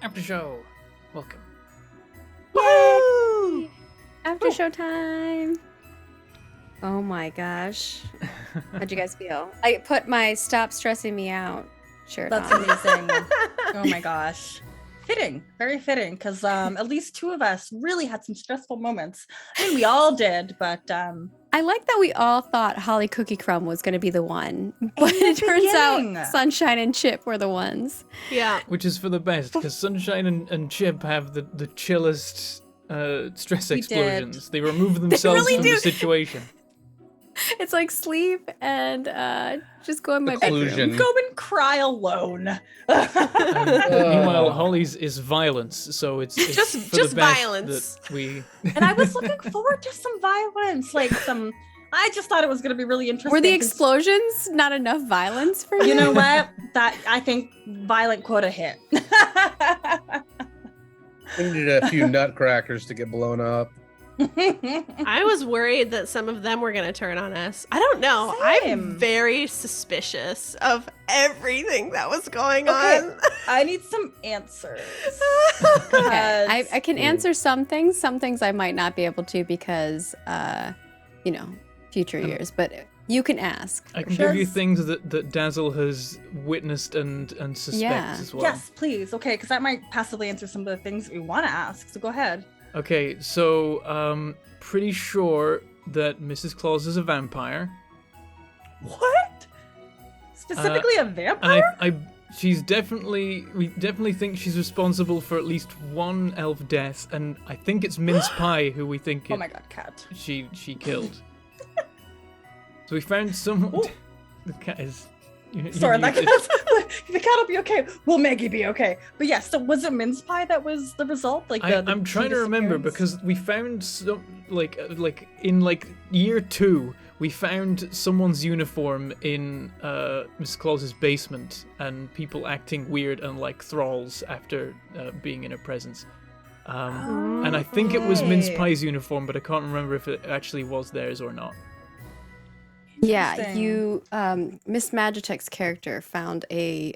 Aftershow. Welcome. Yay! Aftershow time. Oh my gosh. How'd you guys feel? I put my Stop Stressing Me Out shirt That's on. amazing. Oh my gosh. Fitting, very fitting, because at least two of us really had some stressful moments. I mean, we all did, but I like that we all thought Holly Cookie Crumb was going to be the one, but it turns out Sunshine and Chip were the ones. Yeah. Which is for the best, because Sunshine and Chip have the chillest stress explosions. They remove themselves really from do. the situation. It's like sleep and just go in my Seclusion. bedroom. go and cry alone. Meanwhile, Holly's is violence, so it's Just for the best violence. that we. And I was looking forward to some violence, like some. I just thought it was going to be really interesting. Were the 'cause explosions not enough violence for you? You know what? That I think violent quota hit. We needed a few nutcrackers to get blown up. I was worried that some of them were going to turn on us. I don't know. Same. I'm very suspicious of everything that was going Okay. on. I need some answers. Okay, I can answer some things. Some things I might not be able to because, future years. But you can ask. I can give you things that Dazzle has witnessed and suspects Yeah. as well. Yes, please. Okay, because that might passively answer some of the things we want to ask. So go ahead. Okay, so pretty sure that Mrs. Claus is a vampire. What? Specifically a vampire? And we definitely think she's responsible for at least one elf death, and I think it's Mince Pie who we think Oh my god, cat. she killed. So we found some. Ooh. The cat is. Sorry, that the cat will be okay. Will Maggie be okay? But yes, so was it mince pie that was the result? Like I'm trying to remember disappearance? because we found some like in year 2 we found someone's uniform in Miss Claus's basement and people acting weird and like thralls after being in her presence. And I think it was Mince Okay. Pie's uniform, but I can't remember if it actually was theirs or not. Yeah, Interesting. you, Miss Magitech's character found a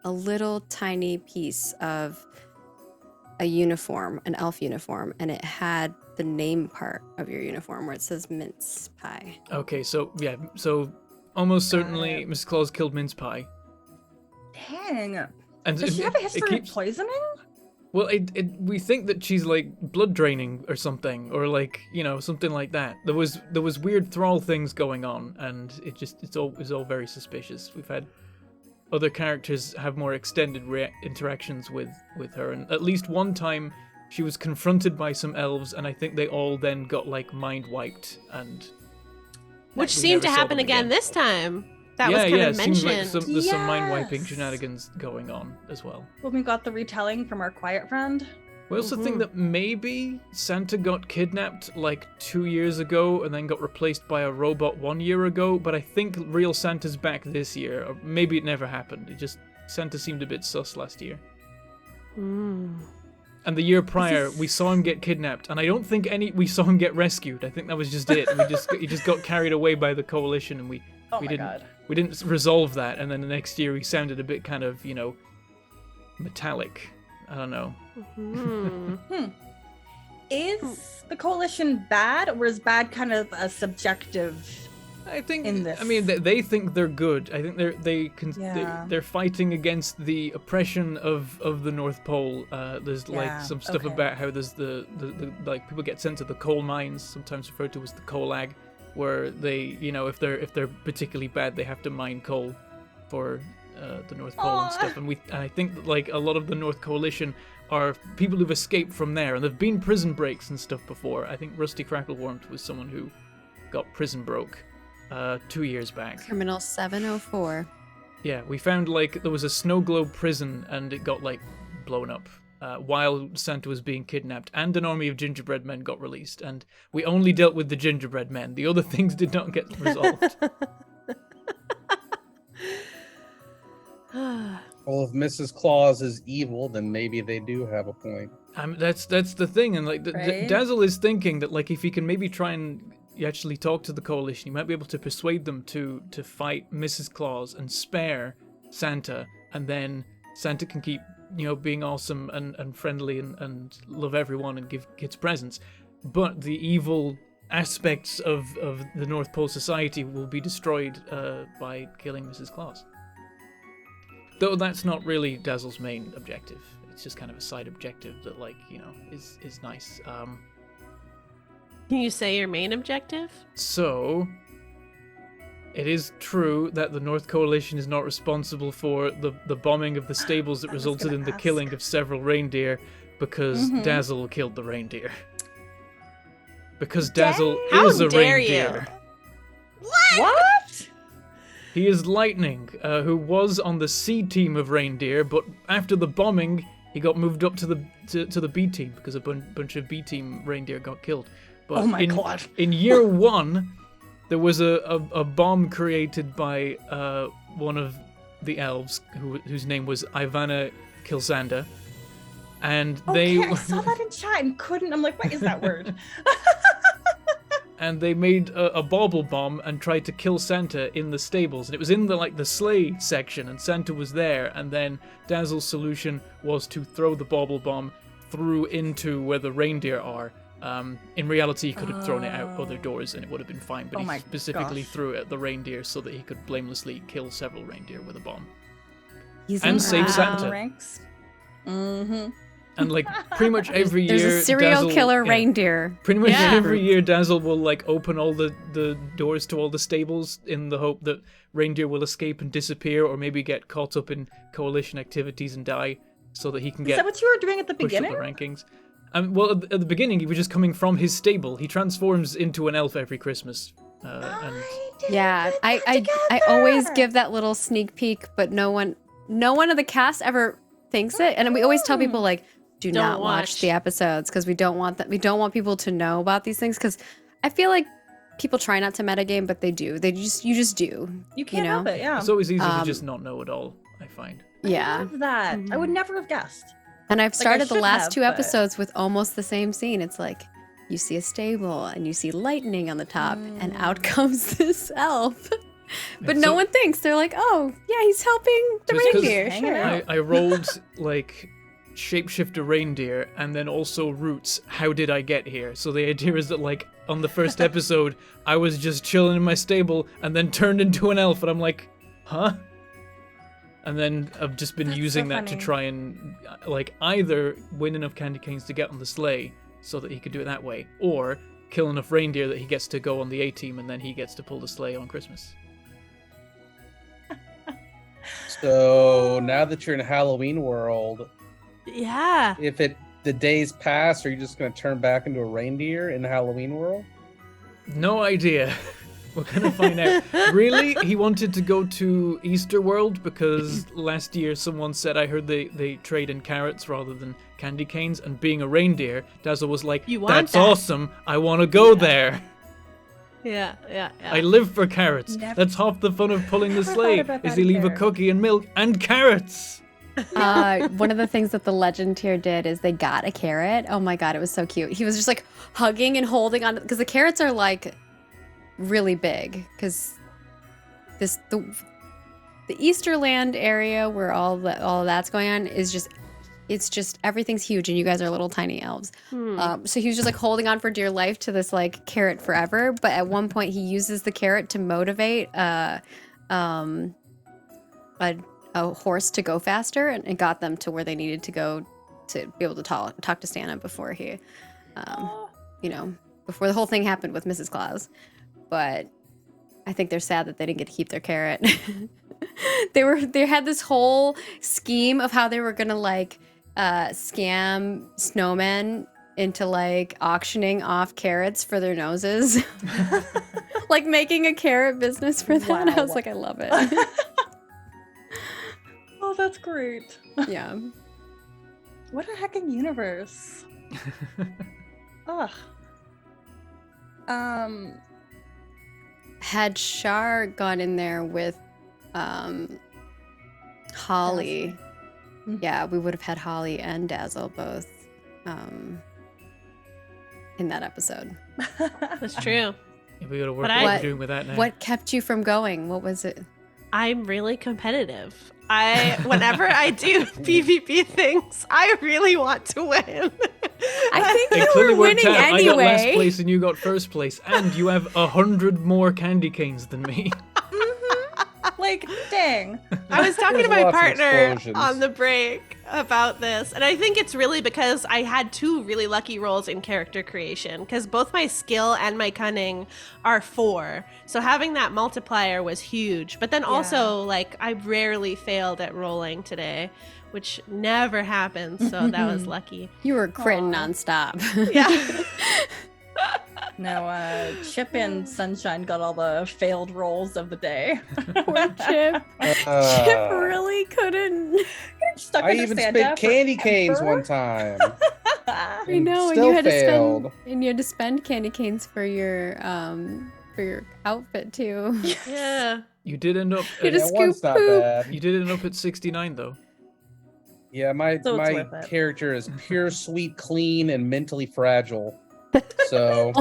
little tiny piece of a uniform, an elf uniform, and it had the name part of your uniform where it says Mince Pie. Okay, so almost certainly it. Miss Claus killed Mince Pie. Dang. And Does she have a history of poisoning? Well, we think that she's like blood draining or something, or like something like that. There was weird thrall things going on, and it's all very suspicious. We've had other characters have more extended interactions with her, and at least one time she was confronted by some elves, and I think they all then got like mind wiped, and Which we seemed to never saw happen them again this time. That was kind yeah, of it seems mentioned. like there's some mind wiping Yes. shenanigans going on as well. When we got the retelling from our quiet friend. We also think that maybe Santa got kidnapped like 2 years ago and then got replaced by a robot 1 year ago, but I think real Santa's back this year, or maybe it never happened. Santa seemed a bit sus last year. And the year prior, we saw him get kidnapped, and I don't think we saw him get rescued. I think that was just it. He just got carried away by the coalition, and we didn't resolve that. And then the next year, he sounded a bit kind of metallic. I don't know. Is the coalition bad, or is bad kind of a subjective? I think. In this. I mean, they think they're good. I think Yeah. they're fighting against the oppression of the North Pole. There's like Yeah, some stuff okay. about how there's the like people get sent to the coal mines, sometimes referred to as the coalag, where they if they're particularly bad, they have to mine coal for the North Pole and stuff. And I think that like a lot of the North Coalition are people who've escaped from there, and there've been prison breaks and stuff before. I think Rusty Cracklewarmth was someone who got prison broke 2 years back. Criminal 704. Yeah, we found like there was a snow globe prison and it got like blown up while Santa was being kidnapped, and an army of gingerbread men got released, and we only dealt with the gingerbread men. The other things did not get resolved. Well, if Mrs. Claus is evil, then maybe they do have a point. That's the thing, and like Right? Dazzle is thinking that like if he can maybe try and actually talk to the coalition, he might be able to persuade them to fight Mrs. Claus and spare Santa, and then Santa can keep being awesome and friendly and love everyone and give kids presents. But the evil aspects of the North Pole Society will be destroyed by killing Mrs. Claus. Though that's not really Dazzle's main objective. It's just kind of a side objective that, is nice. Can you say your main objective? So, it is true that the North Coalition is not responsible for the bombing of the stables that resulted in the killing of several reindeer because Dazzle killed the reindeer. Because Dazzle is a reindeer. What? He is Lightning, who was on the C team of reindeer, but after the bombing, he got moved up to the B team because a bunch of B team reindeer got killed. But Oh my God. In year 1, there was a bomb created by one of the elves whose name was Ivana Kilsanda, and Okay, I saw that in chat and couldn't. I'm like, what is that word? and they made a bauble bomb and tried to kill Santa in the stables, and it was in the sleigh section, and Santa was there, and then Dazzle's solution was to throw the bauble bomb through into where the reindeer are. In reality, he could have thrown it out other doors and it would have been fine, but he specifically threw it at the reindeer so that he could blamelessly kill several reindeer with a bomb. And save Santa. Ranks. Mm-hmm. And pretty much every year, There's a serial Dazzle, killer reindeer. Pretty much every year, Dazzle will open all the doors to all the stables in the hope that reindeer will escape and disappear, or maybe get caught up in coalition activities and die, so that he can get Is that what you were doing at the pushed up beginning? the rankings. Well, at the beginning, he was just coming from his stable. He transforms into an elf every Christmas. I always give that little sneak peek, but no one of the cast ever thinks it, and we always tell people do Don't not watch the episodes because we don't want people to know about these things, because I feel like people try not to metagame, but they do. You just do. You can't help it, yeah. It's always easy to just not know it all, I find. Yeah. I love that. I would never have guessed. And I've started the should last have, 2 but- episodes with almost the same scene. It's you see a stable and you see lightning on the top, and out comes this elf. But no one thinks. They're like, oh, yeah, he's helping the Just 'cause reindeer. hanging Sure. out. I rolled shapeshifter reindeer and then also roots. How did I get here? So the idea is that on the first episode, I was just chilling in my stable and then turned into an elf, and I'm like, huh? And then I've just been using that to funny. try and either win enough candy canes to get on the sleigh so that he could do it that way, or kill enough reindeer that he gets to go on the A team and then he gets to pull the sleigh on Christmas. So now that you're in Halloween world, Yeah. if the days pass, are you just going to turn back into a reindeer in Halloween world? No idea. We're gonna find out. Really, he wanted to go to Easter World because last year someone said, I heard they trade in carrots rather than candy canes, and being a reindeer, Dazzle was like, You want that's that." awesome, I want to go there. Yeah. I live for carrots. Never- That's half the fun of pulling the Never sleigh, thought about is that you leave a either. cookie and milk and carrots. One of the things that the legend tier did is they got a carrot. Oh my god, it was so cute. He was just hugging and holding on, because the carrots are really big, because the Easterland area where all that's going on is just everything's huge, and you guys are little tiny elves. So he was just holding on for dear life to this carrot forever. But at one point, he uses the carrot to motivate a horse to go faster, and it got them to where they needed to go to be able to talk to Santa before he, before the whole thing happened with Mrs. Claus. But I think they're sad that they didn't get to keep their carrot. They had this whole scheme of how they were gonna scam snowmen into auctioning off carrots for their noses. Making a carrot business for them. And I was Wow. I love it. Oh, that's great. Yeah. What a heckin' universe. Ugh. Had Shar gone in there with Holly, yeah, we would have had Holly and Dazzle both in that episode. That's true. We gotta work But what I- we're doing with that now. What kept you from going? What was it? I'm really competitive. Whenever I do PvP things, I really want to win. I think It you clearly were worked winning out. I got last anyway. place and you got first place, and you have 100 more candy canes than me. Like, dang. I was talking to There's my lots of partner explosions. on the break about this, and I think it's really because I had 2 really lucky rolls in character creation, because both my skill and my cunning are 4. So having that multiplier was huge. But then also, like, I rarely failed at rolling today, which never happens, so that was lucky. You were critting Aw. nonstop. Yeah. No, Chip and Sunshine got all the failed rolls of the day. Poor Chip. Chip really couldn't. Stuck I under even Santa spent candy forever. canes one time. I know, and Still you had failed. to spend and you had to spend candy canes for your outfit too. Yeah. You did end up. You At, just Yeah, one's scoop not poop. bad. you did end up at 69 though. Yeah, my So it's my worth it. character is pure, sweet, clean, and mentally fragile. So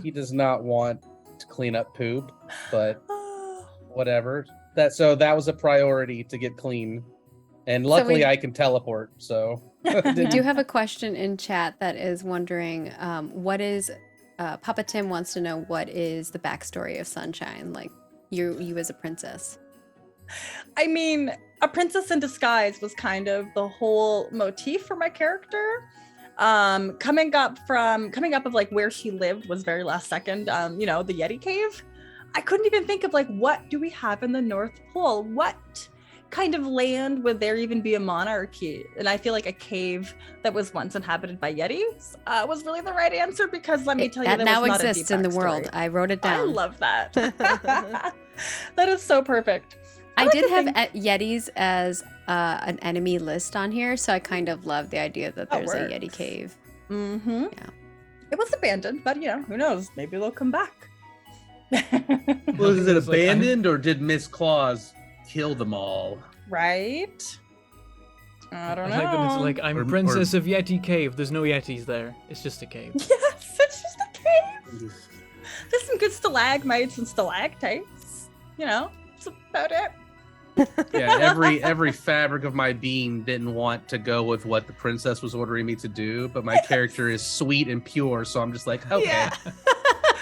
he does not want to clean up poop, but whatever. That was a priority to get clean. And luckily we- I can teleport, so We do have a question in chat that is wondering what is Papa Tim wants to know what is the backstory of Sunshine, like you as a princess. I mean, a princess in disguise was kind of the whole motif for my character. Coming up of like where she lived was very last second. The Yeti cave. I couldn't even think of like, what do we have in the North Pole? What kind of land would there even be a monarchy? And I feel like a cave that was once inhabited by Yetis was really the right answer, because let me tell you, That there now was not exists a in deep the world. backstory. I wrote it I down. love that. That is so perfect. I like did to have think- Yetis as an enemy list on here, so I kind of love the idea that That there's a Yeti works. cave. Mm-hmm. Yeah. It was abandoned, but who knows? Maybe they'll come back. was it It's like, abandoned or did Miss Claus kill them all? Right? I don't I like that it's know. like, I'm Or- princess of Yeti Cave. There's no Yetis there. It's just a cave. Yes, it's just a cave. There's some good stalagmites and stalactites. That's about it. Yeah, every fabric of my being didn't want to go with what the princess was ordering me to do, but my character is sweet and pure, so I'm just like, okay, Yeah.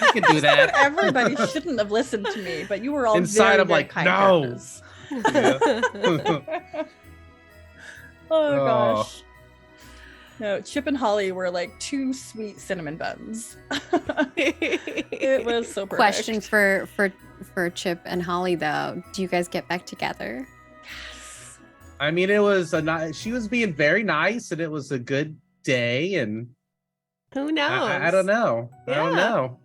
I can do that. Everybody shouldn't have listened to me, but you were all Inside, very, I'm very like, kind no. characters. Yeah. Oh gosh. No, Chip and Holly were like 2 sweet cinnamon buns. It was so perfect. Question for Chip and Holly though: do you guys get back together? I mean, it was she was being very nice, and it was a good day, and Who knows? I don't know. I don't Yeah. know.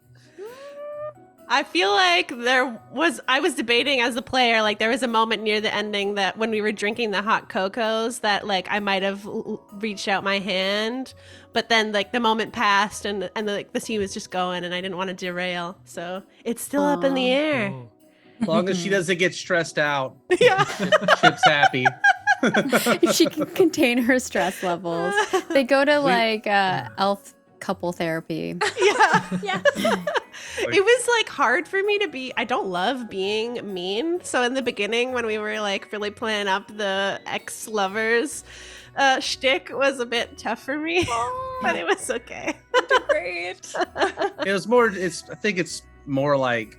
I feel like I was debating as a player, like there was a moment near the ending that when we were drinking the hot cocos that like I might have reached out my hand, but then like the moment passed and the scene was just going and I didn't want to derail. So it's still up in the Aw. air. Oh. As long as she doesn't get stressed out, Yeah. Chip's happy. If she can contain her stress levels, they go to like elf couple therapy. Yeah. Yes. It was like hard for me to be. I don't love being mean. So in the beginning, when we were like really playing up the ex-lovers shtick, was a bit tough for me, but it was okay. Great. It was more. I think it's more like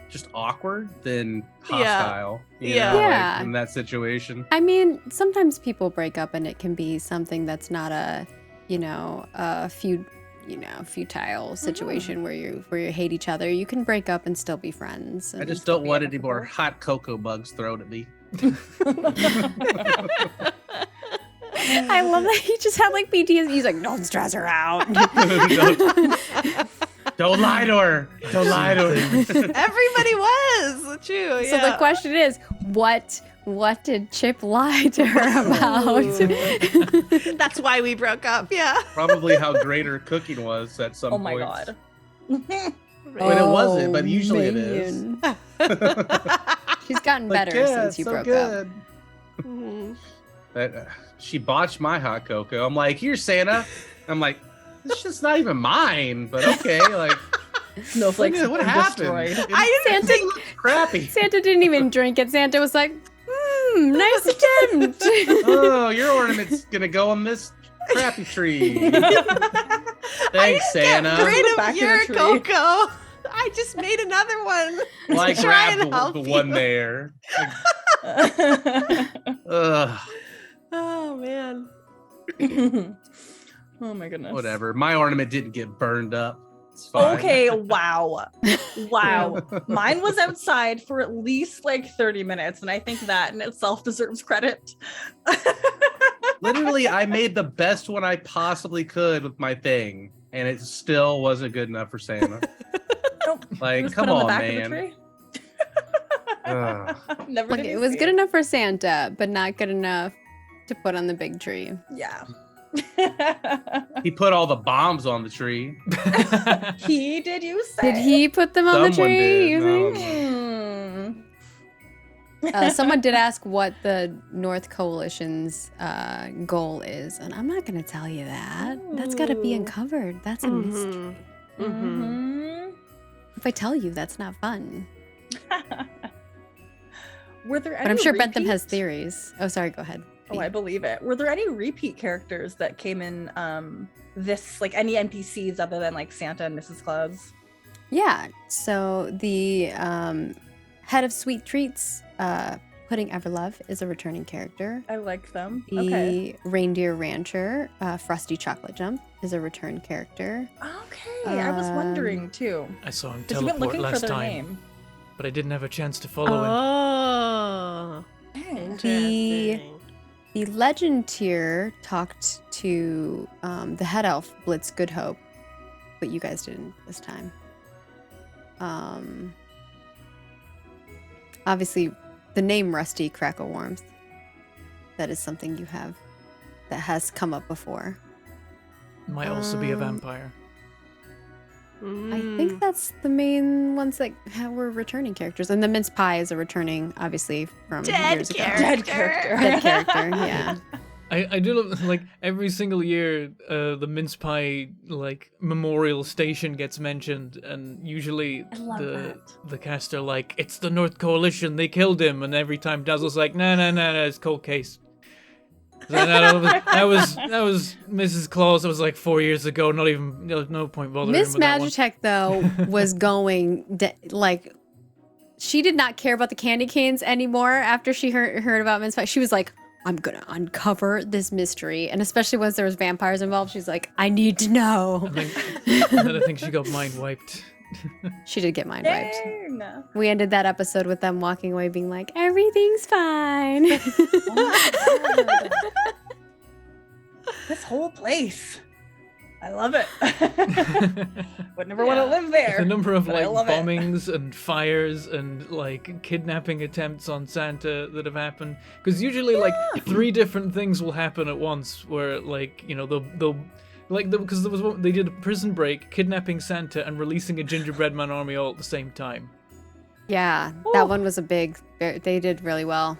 just awkward than Yeah. hostile. You Yeah. know, Yeah. like, in that situation. I mean, sometimes people break up and it can be something that's not a futile situation where you hate each other. You can break up and still be friends. I and just still don't be want any more amicable. hot cocoa bugs thrown at me. I love that he just had like PTSD. He's like, don't stress her out. Don't lie to her. Don't lie to her. Everybody was true. So the question is, what did Chip lie to her about? That's why we broke up. Yeah. Probably how great her cooking was at some Oh my point. god. When it wasn't, but usually it is. man. She's gotten Like, better yeah, since it's you so broke up. good. Mhm. She botched my hot cocoa. I'm like, here, Santa. I'm like, it's just not even mine, but okay. Like, Snowflakes What were happened? destroyed. I didn't Santa, Crappy. Santa didn't even drink it. Santa was like, nice attempt. Oh, your ornament's gonna go on this crappy tree. Thanks, Santa. get rid Back of in your the tree. cocoa. I just made another one. Well, I to try and grabbed help the you. one there. Ugh, Oh man. Oh my goodness. whatever. My ornament didn't get burned up. It's fine. Okay, wow. Wow. Mine was outside for at least like 30 minutes, and I think that in itself deserves credit. Literally, I made the best one I possibly could with my thing, and it still wasn't good enough for Santa. Nope. It Like, was come put on the on, back of man. the tree. Ugh. Never Look, did it you was see good enough for Santa, but not good enough to put on the big tree. Yeah. He put all the bombs on the tree. He did, you say? Did he put them on the Someone tree? did. You I think? don't know. Someone did ask what the North Coalition's goal is, and I'm not going to tell you that. That's got to be Ooh. uncovered. That's a mystery. Mhm. If I tell you, that's not fun. Were there any But I'm sure Bentham has repeat- theories. Oh, sorry. Go ahead. Oh, I believe it. Were there any repeat characters that came in this, like any NPCs other than like Santa and Mrs. Claus? Yeah. So the head of Sweet Treats, Pudding Everlove, is a returning character. I like them. The Okay. Reindeer Rancher, Frosty Chocolate Jump, is a return character. Okay. I was wondering too. I saw him Because you went teleport looking for last their time, name. but I didn't have a chance to follow him. Oh. Dang. Interesting. The legend tier talked to the head elf, Blitz Goodhope, but you guys didn't this time. Obviously, the name Rusty Crackle Warmth, that is something you have that has come up before. Might also be a Um, vampire. I think that's the main ones that were returning characters. And the mince pie is a returning, obviously, from Dead years ago. character. Dead character. Dead character, yeah. I do love, like, every single year the mince pie like memorial station gets mentioned, and usually I love that. the cast are like, it's the North Coalition, they killed him, and every time Dazzle's like, no, it's cold case. So, no, that was Mrs. Claus. That was like 4 years ago. Not even no point bothering Miss with that one. Magitech, though, was going, like, she did not care about the candy canes anymore after she heard about Mince Pie. She was like, I'm going to uncover this mystery. And especially once there was vampires involved, she's like, I need to know. And then I think she got mind wiped. She did get mind wiped. Dang. We ended that episode with them walking away being like, everything's fine. Oh my God. This whole place. I love it. Would never want to live there. The number of but I like love it. bombings and fires and like kidnapping attempts on Santa that have happened, because usually like 3 different things will happen at once, where like, you know, they'll like, because there was one, they did a prison break, kidnapping Santa, and releasing a gingerbread man army all at the same time. Yeah, that one was a big, they did really well.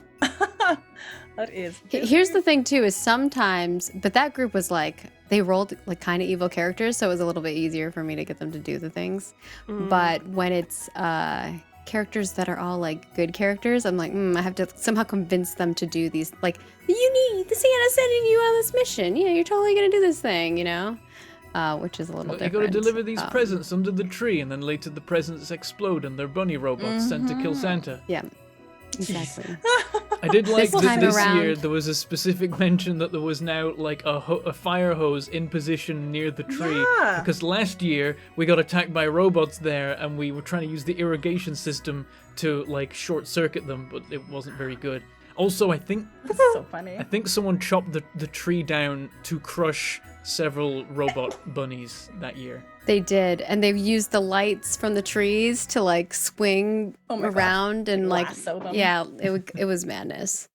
That is. Here's the thing too, is sometimes, but that group was like, they rolled like kind of evil characters, so it was a little bit easier for me to get them to do the things. But when it's characters that are all like good characters, I'm like, I have to somehow convince them to do these, like, you need, the Santa's sending you on this mission. Yeah, you're totally gonna do this thing, you know? Which is a little You different. gotta deliver these presents under the tree, and then later the presents explode and they're bunny robots sent to kill Santa. Yeah, exactly. I did like This that time this around- year there was a specific mention that there was now like a fire hose in position near the tree. Yeah. Because last year we got attacked by robots there, and we were trying to use the irrigation system to like short circuit them, but it wasn't very good. Also, I think This is so funny. someone chopped the tree down to crush several robot bunnies that year. They did, and they've used the lights from the trees to like swing Oh my gosh. around and like, Lasso them. yeah, it was madness.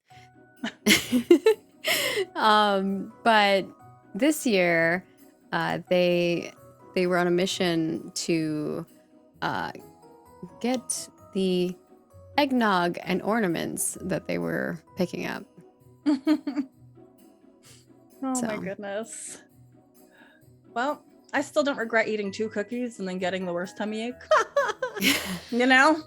But this year, they were on a mission to get the eggnog and ornaments that they were picking up. Oh my So. goodness. Well, I still don't regret eating 2 cookies and then getting the worst tummy ache. You know?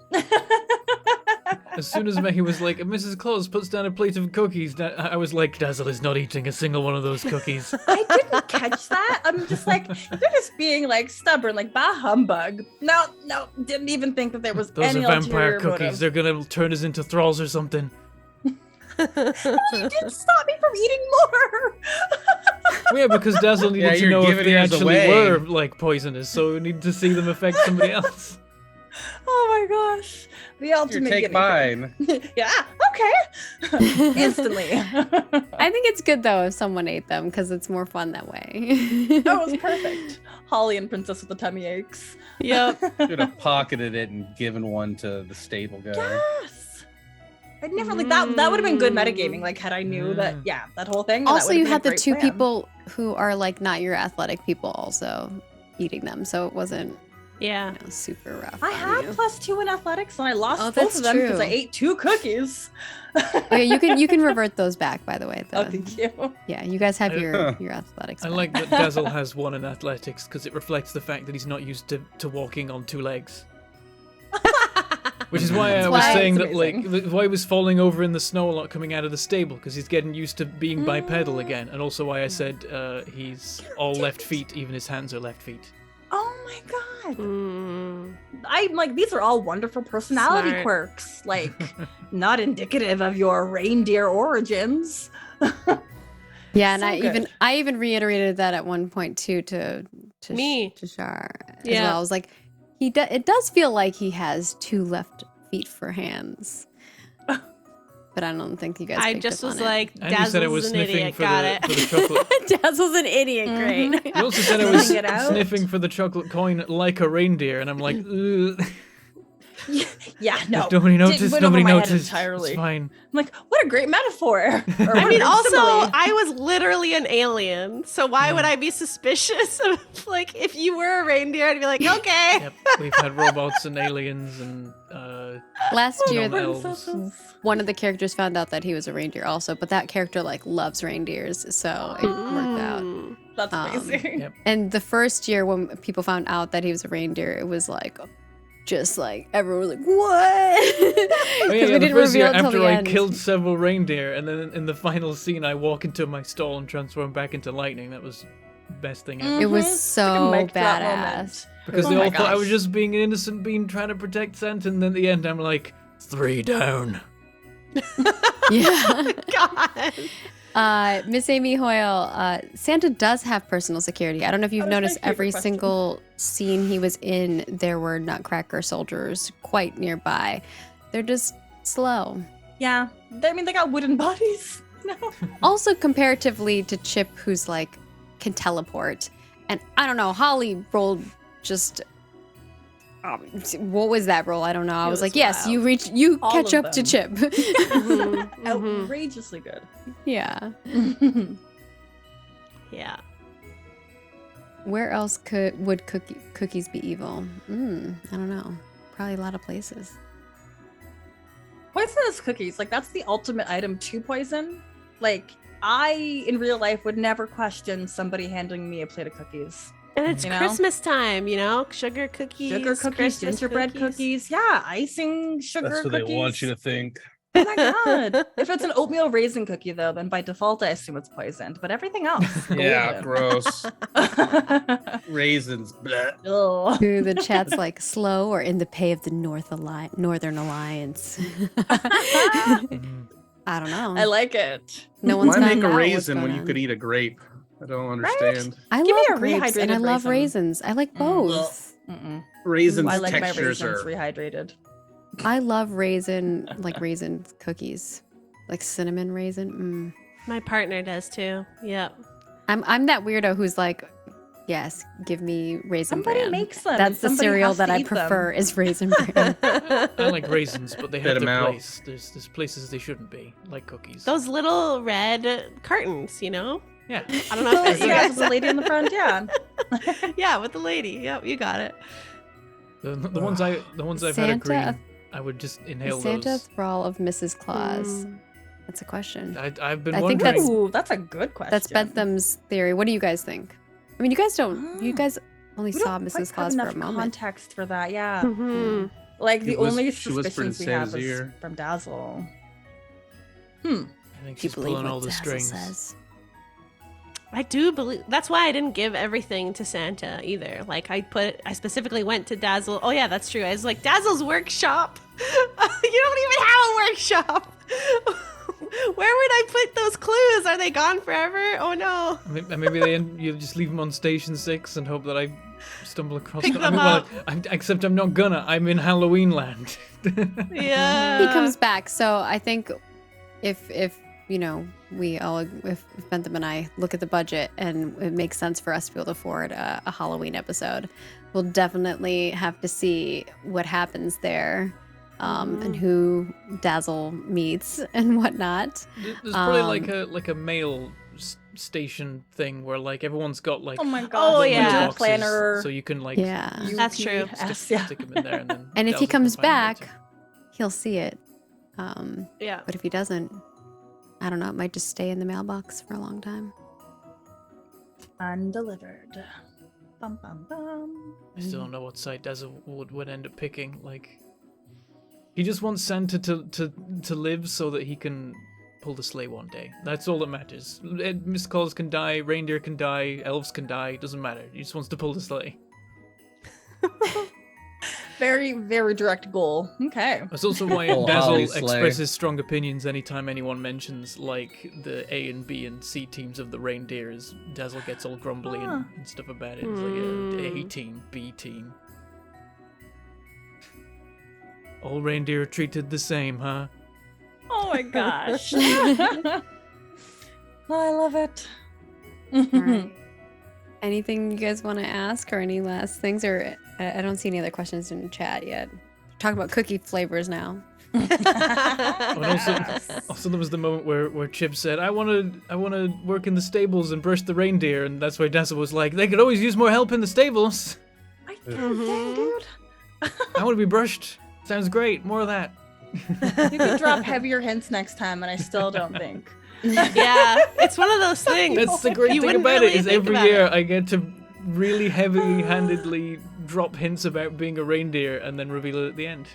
As soon as Maggie was like, Mrs. Claus puts down a plate of cookies, I was like, Dazzle is not eating a single one of those cookies. I didn't catch that. I'm just like, you're just being like stubborn, like bah humbug. No, didn't even think that there was Those any are vampire ulterior cookies. motive. They're gonna turn us into thralls or something. You didn't stop me from eating more. Well, yeah, because Dazzle needed to you're know if giving they yours actually away. were like poisonous, so we need to see them affect somebody else. Oh my gosh. The Here, ultimate take guinea pig. mine. Yeah, okay. Instantly. I think it's good though if someone ate them because it's more fun that way. That was perfect. Holly and Princess with the tummy aches. Yep. Should have pocketed it and given one to the stable guy. Yes. I'd never like that. That would have been good metagaming. Like had I knew that. Yeah, that whole thing. that Also, would've you been a had the great 2 plan. people who are like not your athletic people also eating them, so it wasn't Yeah. super rough. I on had you. +2 in athletics, and I lost Oh, both that's of them because true. I ate 2 cookies. Okay, you can revert those back. By the way, Oh, thank you. yeah, you guys have I- your athletics. I back. like that Dazzle has 1 in athletics because it reflects the fact that he's not used to walking on 2 legs. Which is why I That's was why saying it's that, like, why he was falling over in the snow a lot coming out of the stable, because he's getting used to being bipedal again, and also why I said he's all left feet, even his hands are left feet. Oh my god. Mm. I'm like, these are all wonderful personality Smart. quirks. Like, not indicative of your reindeer origins. Yeah, and So good. I even reiterated that at one point too to Me. to Shar as Yeah. well. I was like, it does feel like he has 2 left feet for hands, but I don't think you guys. I picked just up was on like, And you said I was Dazzle's an sniffing idiot. for Got the it. chocolate. it. Dazzle's an idiot. Mhm. Great. You also said I was Sniffing it out. sniffing for the chocolate coin like a reindeer, and I'm like, ugh. Yeah, no. Nobody noticed. went over Nobody my head noticed. entirely. It's fine. I'm like, what a great metaphor. Or I what a mean, great also, simile. I was literally an alien, so why would I be suspicious of, like, if you were a reindeer, I'd be like, okay. Yep, we've had robots and aliens and Last year, no elves. Princesses. one of the characters found out that he was a reindeer also, but that character like loves reindeers, so it worked out. Mm. That's amazing. Yep. And the first year when people found out that he was a reindeer, it was like, just like everyone was like, "What?" Oh, Because yeah, we the didn't first year reveal it till after the I end. killed several reindeer, and then in the final scene, I walk into my stall and transform back into lightning. That was the best thing ever. It was Mhm. Like a so mic drop badass. moment. Because Oh they my all thought I was gosh. just being an innocent being trying to protect Santa, and then at the end, I'm like, 3 down. Yeah. God. Miss Amy Hoyle, Santa does have personal security. I don't know if you've That was my noticed favorite every question. single scene he was in, there were Nutcracker soldiers quite nearby. They're just slow. Yeah. I mean, they got wooden bodies. No. Also, comparatively to Chip, who's like can teleport, and I don't know, Holly rolled just. What was that roll? I don't know. I It was was like, yes, wild. you All catch of up to them. Chip. Mhm, mhm. Outrageously good. Yeah. Yeah. Where else would cookies be evil? I don't know. Probably a lot of places. Poisonous cookies, like that's the ultimate item to poison. Like I in real life would never question somebody handing me a plate of cookies. And it's You know? Christmas time, you know? Sugar cookies. Sugar cookies, Christmas gingerbread cookies. Yeah, icing, sugar That's what cookies. they want you to think. Oh my god. If it's an oatmeal raisin cookie though, then by default I assume it's poisoned. But everything else. Yeah, golden. gross. Raisins. Bleh. Ugh. Ooh, the chat's like slow or in the pay of the Northern Alliance. Mhm. I don't know. I like it. No one's Why found make a out what's raisin when going you on. could eat a grape? I don't understand. I Give me love a grapes and I rehydrated love raisin. raisins. I like Mm. both. Mm-mm. Raisins I like my textures raisins are. rehydrated. I love raisin cookies, like cinnamon raisin. My partner does too. Yep. I'm that weirdo who's like, yes, give me raisin Somebody bran. makes them. That's and the somebody cereal has that to I eat them. prefer is raisin bran. I like raisins, but they have Spit 'em their out. place. There's places they shouldn't be, like cookies. Those little red cartons, you know? Yeah. I don't know Oh, if you yeah, guys with the lady in the front, yeah. Yeah, with the lady. Yep, you got it. The ones I've had are Santa green. I would just inhale Is Santa a those. thrall of Mrs. Claus? Mm. That's a question. I've been I think wondering. that's- Ooh, that's a good question. That's Bentham's theory. What do you guys think? I mean, you guys don't. You Ah. guys only We saw don't quite Mrs. have Claus for a enough moment. context for that. Yeah. Mhm. Like the only She whispered in suspicions we have Santa's is ear. from Dazzle. I think Do you she's believe pulling all what the Dazzle strings. says? I do believe that's why I didn't give everything to Santa either. Like I specifically went to Dazzle. Oh yeah, that's true. I was like, Dazzle's workshop. You don't even have a workshop. Where would I put those clues? Are they gone forever? Oh no. Maybe you just leave them on station 6 and hope that I stumble across Pick them. them Well, up. except I'm not gonna. I'm in Halloween land. Yeah. He comes back, so I think if you know if Bentham and I look at the budget and it makes sense for us to be able to afford a Halloween episode, we'll definitely have to see what happens there, and who Dazzle meets and whatnot. There's probably like a mail station thing where like everyone's got like Oh my god. Oh, little yeah. boxes, Planner. so you can like Yeah. That's true. stick them in there and then. And if he Dazzle can comes find it back, later. he'll see it. Yeah. But if he doesn't, I don't know. It might just stay in the mailbox for a long time. Undelivered. Bum bum bum. I still don't know what side Dazzle would end up picking. Like, he just wants Santa to live so that he can pull the sleigh one day. That's all that matters. Mr. Claus can die, reindeer can die, elves can die. Doesn't matter. He just wants to pull the sleigh. Very, very direct goal. Okay. That's also why Full Dazzle Holly sleigh. expresses strong opinions anytime anyone mentions like the A and B and C teams of the reindeers. Dazzle gets all grumbly and stuff about it. It's like A team, B team. All reindeer are treated the same, huh? Oh my gosh. I love it. Alright. Anything you guys want to ask or any last things? Or I don't see any other questions in chat yet. Talk about cookie flavors now. And also there was the moment where Chip said, I wanna work in the stables and brush the reindeer, and that's why Dazzle was like, they could always use more help in the stables. I dang, dude. I wanna be brushed. Sounds great. More of that. You could drop heavier hints next time, and I still don't think. Yeah. It's one of those things. That's the great You thing wouldn't about really it is think every about year it. I get to really heavy-handedly drop hints about being a reindeer and then reveal it at the end.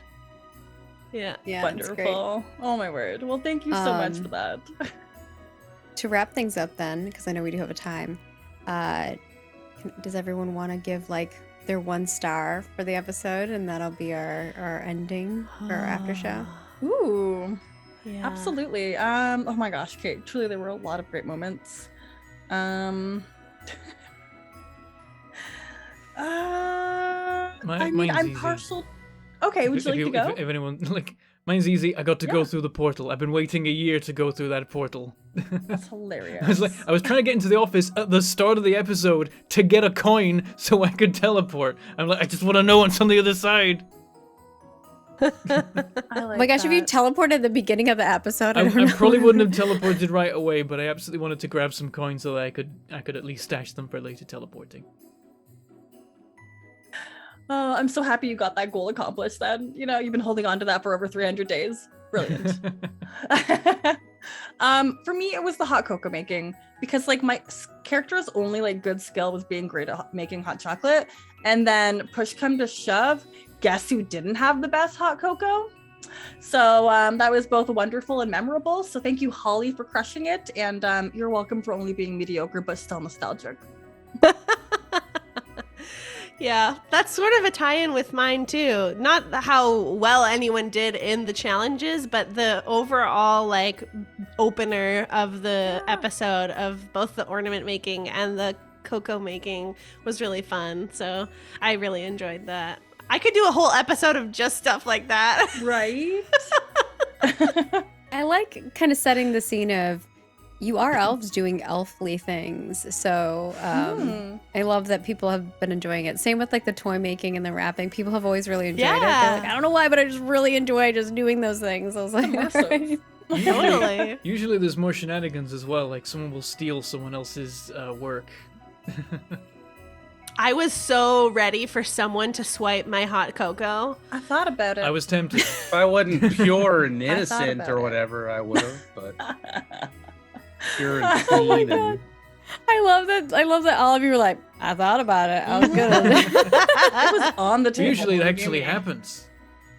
Yeah. Yeah, it's great. Wonderful. Oh my word. Well, thank you so much for that. To wrap things up then, because I know we do have a time, does everyone want to give like their 1 star for the episode, and that'll be our ending for our after show? Ooh. Yeah. Absolutely. Oh my gosh, Kate. Truly, there were a lot of great moments. I mean, Mine's I'm easy. partial. Okay, would you like to go? If anyone like, mine's easy. I got to go through the portal. I've been waiting a year to go through that portal. That's hilarious. I was trying to get into the office at the start of the episode to get a coin so I could teleport. I'm like, I just want to know what's on the other side. I Oh like my gosh, if you that. teleported at the beginning of the episode, I I don't know. probably wouldn't have teleported right away, but I absolutely wanted to grab some coins so that I could at least stash them for later teleporting. Oh, I'm so happy you got that goal accomplished then. You know, you've been holding on to that for over 300 days. Brilliant. For me, it was the hot cocoa making, because like my character's only like good skill was being great at making hot chocolate. And then push come to shove, guess who didn't have the best hot cocoa? So that was both wonderful and memorable. So thank you, Holly, for crushing it. And you're welcome for only being mediocre, but still nostalgic. Yeah, that's sort of a tie-in with mine too. Not how well anyone did in the challenges, but the overall like opener of the episode of both the ornament making and the cocoa making was really fun. So I really enjoyed that. I could do a whole episode of just stuff like that. Right? I like kind of setting the scene of you are elves doing elfly things. So I love that people have been enjoying it. Same with like the toy making and the wrapping. People have always really enjoyed it. They're like, I don't know why, but I just really enjoy just doing those things. I was like, Immersive. Totally. Usually there's more shenanigans as well, like someone will steal someone else's work. I was so ready for someone to swipe my hot cocoa. I thought about it. I was tempted. If I wasn't pure and I thought innocent about or it. whatever, I would have. But pure and Oh my clean God. and I love that all of you were like, I thought about it. I was gonna. It was on the table. Usually it when you actually gave me. happens.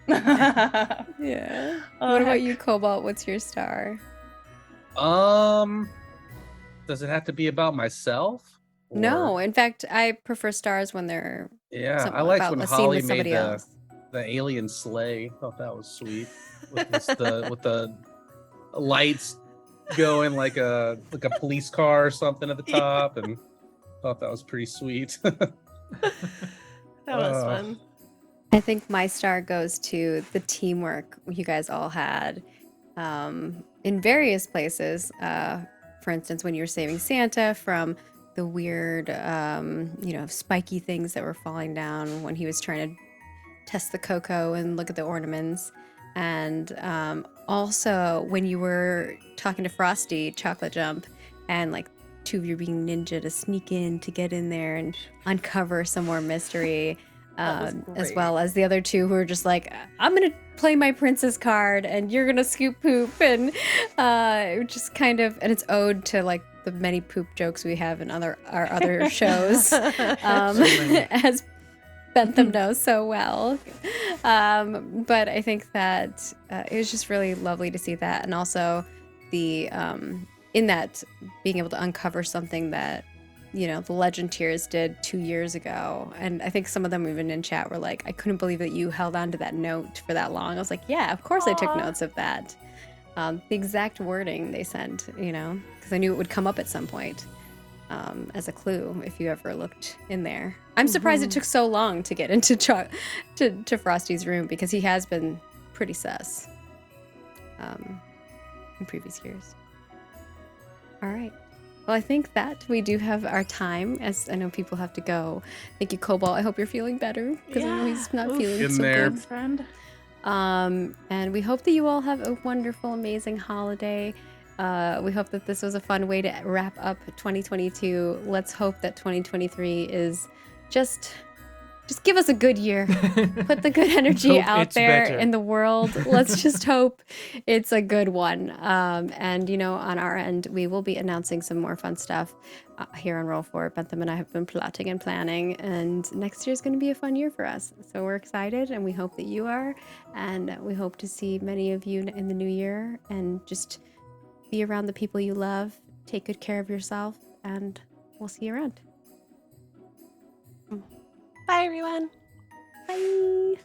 Yeah. Oh, What about heck. you, Cobalt? What's your star? Does it have to be about myself? No, Or in fact, I prefer stars when they're yeah, I liked about when a scene Holly with made somebody else. the alien sleigh. Thought that was sweet. With the lights going like a police car or something at the top, and thought that was pretty sweet. That was fun. I think my star goes to the teamwork you guys all had in various places. For instance, when you were saving Santa from the weird, spiky things that were falling down when he was trying to test the cocoa and look at the ornaments. And also when you were talking to Frosty, Chocolate Jump, and like two of you being ninja to sneak in to get in there and uncover some more mystery. That was As great. well as the other two who are just like, I'm gonna play my princess card and you're gonna scoop poop, and just kind of, and it's ode to like the many poop jokes we have in our other shows, as Bentham knows so well. But I think that it was just really lovely to see that, and also the in that being able to uncover something that the Legend Tiers did 2 years ago. And I think some of them even in chat were like, I couldn't believe that you held on to that note for that long. I was like, yeah, of course I took notes of that. The exact wording they sent, because I knew it would come up at some point as a clue if you ever looked in there. I'm surprised it took so long to get into to Frosty's room, because he has been pretty sus in previous years. All right. Well, I think that we do have our time, as I know people have to go. Thank you, Cobalt. I hope you're feeling better, because I know he's not feeling In so there. good. Friend. And we hope that you all have a wonderful, amazing holiday. We hope that this was a fun way to wrap up 2022. Let's hope that 2023 is just give us a good year. Put the good energy Hope out it's there better. in the world. Let's just hope it's a good one. And on our end, we will be announcing some more fun stuff here on Roll 4. Bentham and I have been plotting and planning, and next year is going to be a fun year for us. So we're excited, and we hope that you are. And we hope to see many of you in the new year, and just be around the people you love. Take good care of yourself, and we'll see you around. Bye, everyone. Bye.